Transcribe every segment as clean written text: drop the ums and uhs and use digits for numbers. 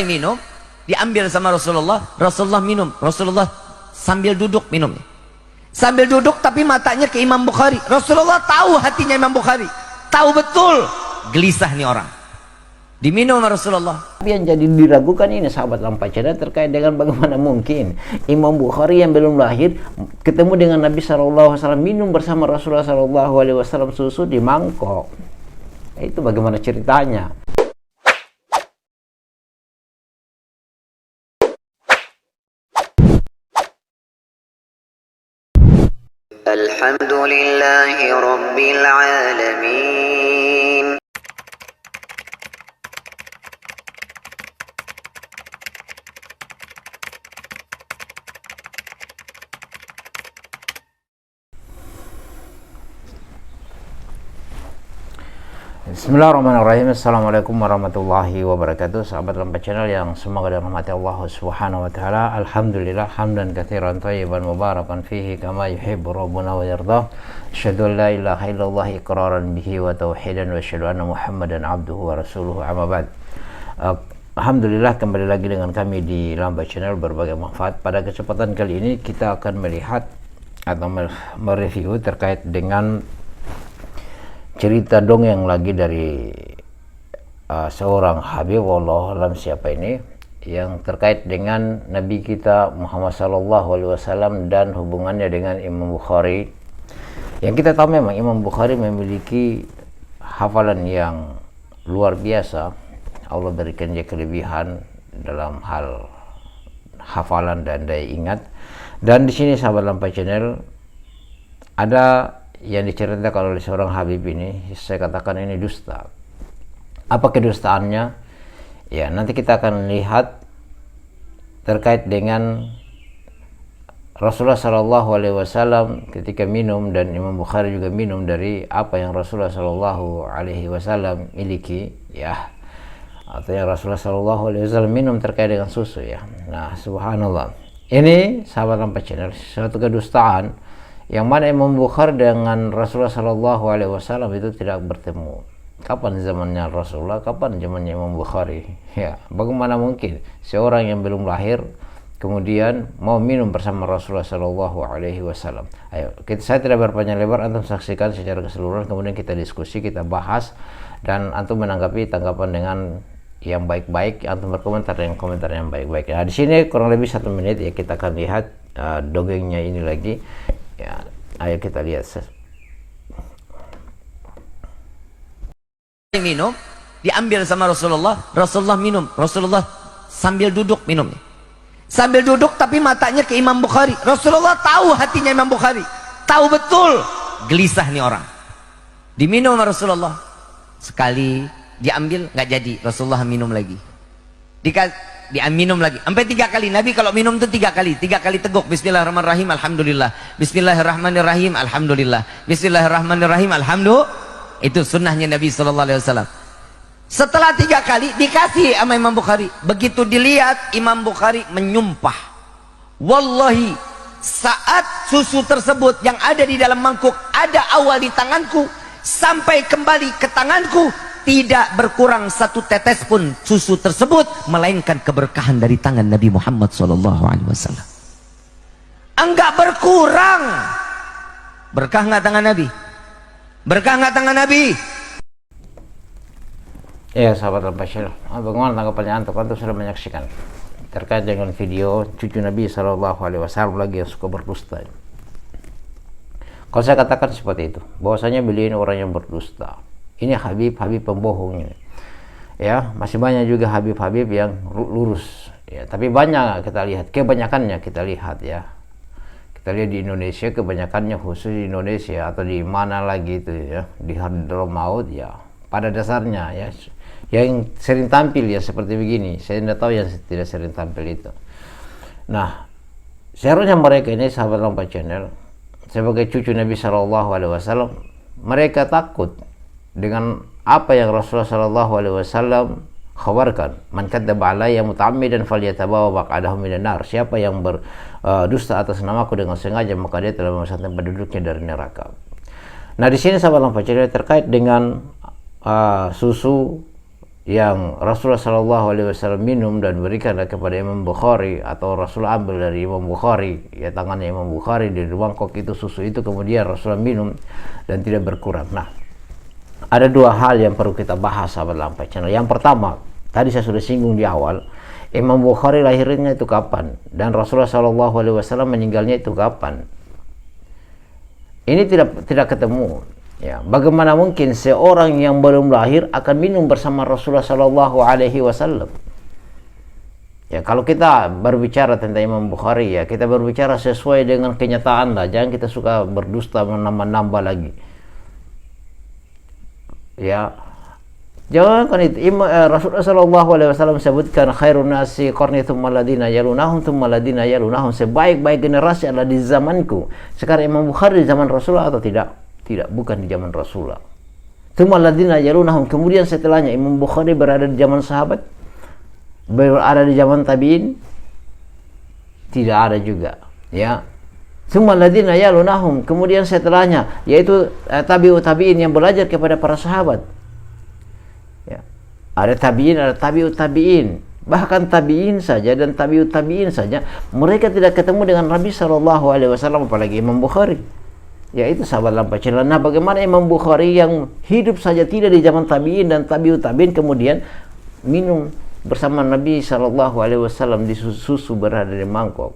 minum, diambil sama Rasulullah, Rasulullah minum, Rasulullah sambil duduk minumnya. Sambil duduk tapi matanya ke Imam Bukhari. Rasulullah tahu hatinya Imam Bukhari, tahu betul gelisah nih orang. Diminum sama Rasulullah. Yang jadi diragukan ini sahabat Lampacana terkait dengan bagaimana mungkin Imam Bukhari yang belum lahir ketemu dengan Nabi SAW minum bersama Rasulullah SAW susu di mangkok. Itu bagaimana ceritanya? Alhamdulillahi Rabbil Alamin. Bismillahirrahmanirrahim. Assalamualaikum warahmatullahi wabarakatuh. Sahabat Lampa Channel yang semoga dirahmati Allah Subhanahu wa taala. Alhamdulillah hamdan katsiran thayyiban mubarakan fihi kama yuhibbu rabbuna wa yardah. Asyhadu an la ilaha illallah iqraran bihi wa tauhidan wa asyhadu anna Muhammadan abduhu wa rasuluhu. Amma ba'd. Alhamdulillah kembali lagi dengan kami di Lampa Channel berbagai manfaat. Pada kesempatan kali ini kita akan melihat atau mereview terkait dengan cerita dongeng lagi dari seorang Habibullah alam siapa ini yang terkait dengan Nabi kita Muhammad SAW dan hubungannya dengan Imam Bukhari. Yang kita tahu memang Imam Bukhari memiliki hafalan yang luar biasa. Allah berikan dia kelebihan dalam hal hafalan dan daya ingat. Dan di sini sahabat Lampa Channel ada yang diceritakan oleh seorang Habib ini, saya katakan ini dusta. Apa kedustaannya? Ya, nanti kita akan lihat terkait dengan Rasulullah SAW ketika minum, dan Imam Bukhari juga minum dari apa yang Rasulullah SAW miliki, ya, atau yang Rasulullah SAW minum terkait dengan susu, ya. Nah, subhanallah. Ini sahabat Lampa Channel suatu kedustaan yang mana Imam Bukhari dengan Rasulullah SAW itu tidak bertemu. Kapan zamannya Rasulullah, kapan zamannya Imam Bukhari? Ya, bagaimana mungkin seorang yang belum lahir kemudian mau minum bersama Rasulullah SAW? Ayo, saya tidak berpanjang lebar, antum saksikan secara keseluruhan, kemudian kita diskusi, kita bahas, dan antum menanggapi tanggapan dengan yang baik-baik, antum berkomentar dengan komentar yang baik-baik. Nah, di sini kurang lebih 1 menit ya, kita akan lihat dongengnya ini lagi. Ya, ayo kita lihat. Minum, diambil sama Rasulullah, Rasulullah minum, Rasulullah sambil duduk minumnya. Sambil duduk tapi matanya ke Imam Bukhari. Rasulullah tahu hatinya Imam Bukhari, tahu betul gelisah nih orang. Diminum sama Rasulullah. Sekali diambil nggak jadi, Rasulullah minum lagi. Minum lagi sampai 3 kali. Nabi kalau minum itu 3 kali teguk. Bismillahirrahmanirrahim, alhamdulillah. Bismillahirrahmanirrahim, alhamdulillah. Bismillahirrahmanirrahim, alhamdulillah. Itu sunnahnya Nabi SAW. Setelah 3 kali dikasih sama Imam Bukhari. Begitu dilihat, Imam Bukhari menyumpah, wallahi saat susu tersebut yang ada di dalam mangkuk ada awal di tanganku sampai kembali ke tanganku, tidak berkurang 1 tetes pun susu tersebut, melainkan keberkahan dari tangan Nabi Muhammad SAW. Enggak berkurang. Berkah nggak tangan Nabi? Berkah nggak tangan Nabi? Ya sahabat Al-Bashir, bagaimana tanggapannya antum? Antum sudah menyaksikan terkait dengan video cucu Nabi SAW lagi yang suka berdusta. Kalau saya katakan seperti itu, bahwasanya beliau ini orang yang berdusta. Ini Habib pembohongnya, ya. Masih banyak juga Habib yang lurus, ya. Tapi banyak kita lihat, kebanyakannya kita lihat, ya. Kita lihat di Indonesia, kebanyakannya khusus di Indonesia atau di mana lagi itu, ya, di Hadramaut, ya. Pada dasarnya, ya, yang sering tampil ya seperti begini. Saya tidak tahu yang tidak sering tampil itu. Nah, seharusnya mereka ini sahabat Lampa Channel sebagai cucu Nabi SAW, mereka takut dengan apa yang Rasulullah SAW khabarkan. Man kadzdzaba alayya muta'ammidan falyatabawa maq'adahu minan nar. Siapa yang berdusta atas namaku dengan sengaja, maka dia telah memesan tempat duduknya dari neraka. Nah, di sini sahabat Lampa Channel terkait dengan susu yang Rasulullah SAW minum dan berikan kepada Imam Bukhari, atau Rasul ambil dari Imam Bukhari, ya tangannya Imam Bukhari dari mangkok itu, susu itu kemudian Rasulullah minum dan tidak berkurang. Nah, ada dua hal yang perlu kita bahas sahabat Lampai Channel. Yang pertama, tadi saya sudah singgung di awal, Imam Bukhari lahirnya itu kapan dan Rasulullah SAW meninggalnya itu kapan. Ini tidak ketemu. Ya, bagaimana mungkin seorang yang belum lahir akan minum bersama Rasulullah SAW? Ya, kalau kita berbicara tentang Imam Bukhari, ya kita berbicara sesuai dengan kenyataan lah. Jangan kita suka berdusta menambah-nambah lagi. Ya, jangan kan itu. Rasulullah SAW sebutkan khairun nasi qarni tsumma ladina yalunahum tsumma ladina yalunahum. Sebaik-baik generasi adalah di zamanku. Sekarang Imam Bukhari di zaman Rasulullah atau tidak? Tidak, bukan di zaman Rasulullah. Tsumma ladina yalunahum, kemudian setelahnya Imam Bukhari berada di zaman sahabat, berada di zaman tabi'in? Tidak ada juga, ya. Tsumma ladina yalunahum, kemudian setelahnya yaitu tabi'ut tabi'in yang belajar kepada para sahabat. Ya. Ada tabi'in, ada tabi'ut tabi'in. Bahkan tabi'in saja dan tabi'ut tabi'in saja mereka tidak ketemu dengan Nabi SAW, apalagi Imam Bukhari. Ya, itu sahabat Lampai Channel. Nah, bagaimana Imam Bukhari yang hidup saja tidak di zaman tabi'in dan tabi'ut tabi'in kemudian minum bersama Nabi SAW di susu berada di mangkok?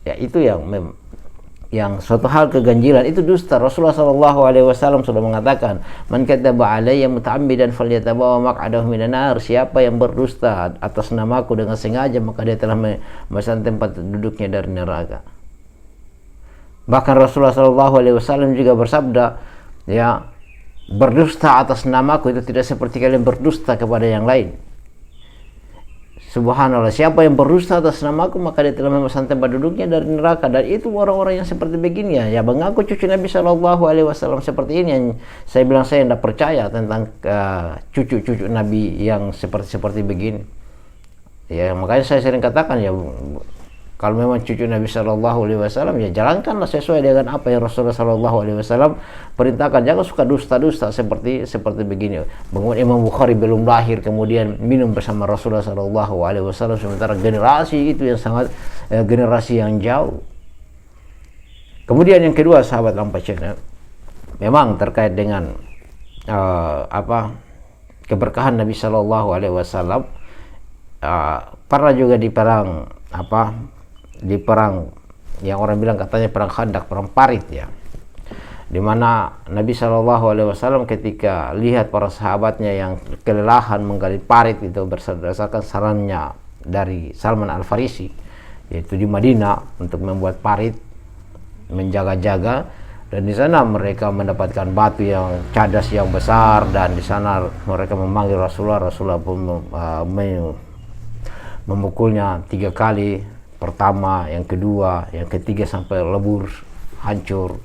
Ya, itu yang suatu hal keganjilan, itu dusta. Rasulullah SAW sudah mengatakan, man kadzdzaba alayya muta'ammidan falyatabawa maq'adahu minan nar. Siapa yang berdusta atas namaku dengan sengaja, maka dia telah memesan tempat duduknya dari neraka. Bahkan Rasulullah SAW juga bersabda, ya, berdusta atas namaku itu tidak seperti kalian berdusta kepada yang lain. Subhanallah, siapa yang berdusta atas namaku maka dia telah memesan tempat duduknya dari neraka. Dan itu orang-orang yang seperti begini, ya mengaku cucu Nabi SAW seperti ini, yang saya bilang saya tidak percaya tentang cucu-cucu Nabi yang seperti begini. Ya, makanya saya sering katakan, ya kalau memang cucu Nabi SAW, ya jalankanlah sesuai dengan apa yang Rasulullah SAW perintahkan. Jangan suka dusta-dusta seperti begini. Bagaimana Imam Bukhari belum lahir kemudian minum bersama Rasulullah SAW, sementara generasi itu yang sangat generasi yang jauh. Kemudian yang kedua sahabat Lampai Channel, memang terkait dengan keberkahan Nabi SAW. Pernah juga di perang yang orang bilang katanya perang Khandaq, perang Parit, ya, di mana Nabi SAW ketika lihat para sahabatnya yang kelelahan menggali parit itu berdasarkan sarannya dari Salman Al-Farisi, yaitu di Madinah untuk membuat parit, menjaga-jaga, dan di sana mereka mendapatkan batu yang cadas yang besar, dan di sana mereka memanggil Rasulullah pun memukulnya 3 kali. Pertama, yang kedua, yang ketiga sampai lebur, hancur,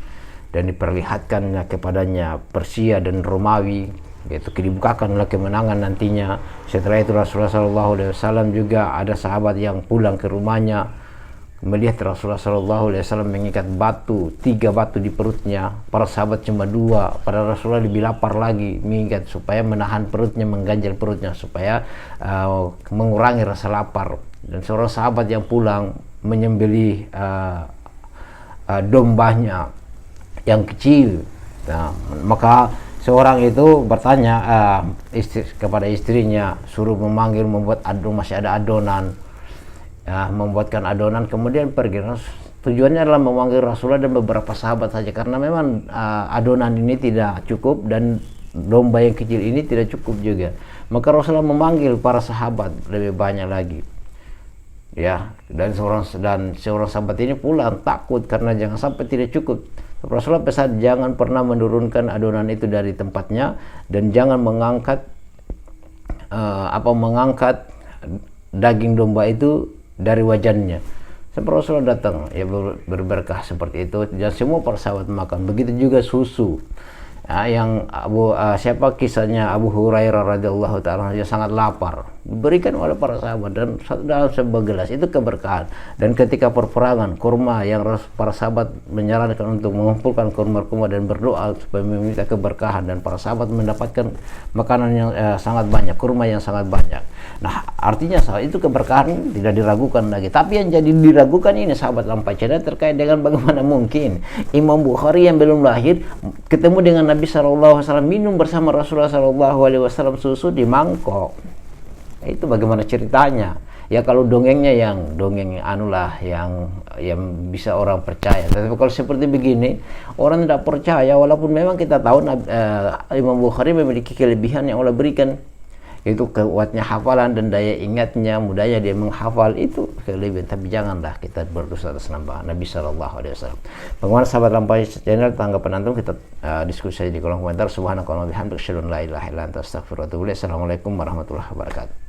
dan diperlihatkannya kepadanya Persia dan Romawi, yaitu dibukakanlah kemenangan nantinya. Setelah itu Rasulullah SAW juga ada sahabat yang pulang ke rumahnya melihat Rasulullah SAW mengikat 3 batu di perutnya. Para sahabat cuma 2, pada Rasulullah lebih lapar lagi, mengikat supaya menahan perutnya, mengganjal perutnya supaya mengurangi rasa lapar. Dan seorang sahabat yang pulang menyembelih dombanya yang kecil. Nah, maka seorang itu bertanya kepada istrinya, suruh memanggil, membuat masih ada adonan, ya, membuatkan adonan, kemudian pergi. Tujuannya adalah memanggil Rasulullah dan beberapa sahabat saja, karena memang adonan ini tidak cukup dan domba yang kecil ini tidak cukup juga. Maka Rasulullah memanggil para sahabat lebih banyak lagi. Ya, dan seorang sahabat ini pulang takut karena jangan sampai tidak cukup. Rasulullah pesan jangan pernah menurunkan adonan itu dari tempatnya, dan jangan mengangkat daging domba itu dari wajannya. Sampai Rasulullah datang, ya berberkah seperti itu, dan semua para sahabat makan. Begitu juga susu. Siapa kisahnya Abu Hurairah radhiyallahu taala yang sangat lapar, diberikan oleh para sahabat dan dalam sebuah gelas itu keberkahan. Dan ketika perperangan, kurma yang para sahabat menyarankan untuk mengumpulkan kurma-kurma dan berdoa supaya meminta keberkahan, dan para sahabat mendapatkan makanan yang sangat banyak, kurma yang sangat banyak. Nah, artinya itu keberkahan tidak diragukan lagi. Tapi yang jadi diragukan ini sahabat lampai channel terkait dengan bagaimana mungkin Imam Bukhari yang belum lahir ketemu dengan Nabi SAW minum bersama Rasulullah SAW susu di mangkok. Itu bagaimana ceritanya? Ya kalau dongengnya yang dongeng anulah yang bisa orang percaya. Tapi kalau seperti begini orang tidak percaya, walaupun memang kita tahu Imam Bukhari memiliki kelebihan yang Allah berikan, itu kuatnya hafalan dan daya ingatnya, mudahnya dia menghafal, itu kelebihan. Tapi janganlah kita berdosa atas nama Nabi SAW. Bagaimana sahabat lampai channel, tanggapan antum kita diskusi di kolom komentar. Subhanakallahumma bihamdika asyhadu an la ilaha illa anta astaghfiruka wa atubu ilaik. Assalamualaikum warahmatullahi wabarakatuh.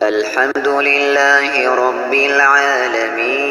الحمد لله رب العالمين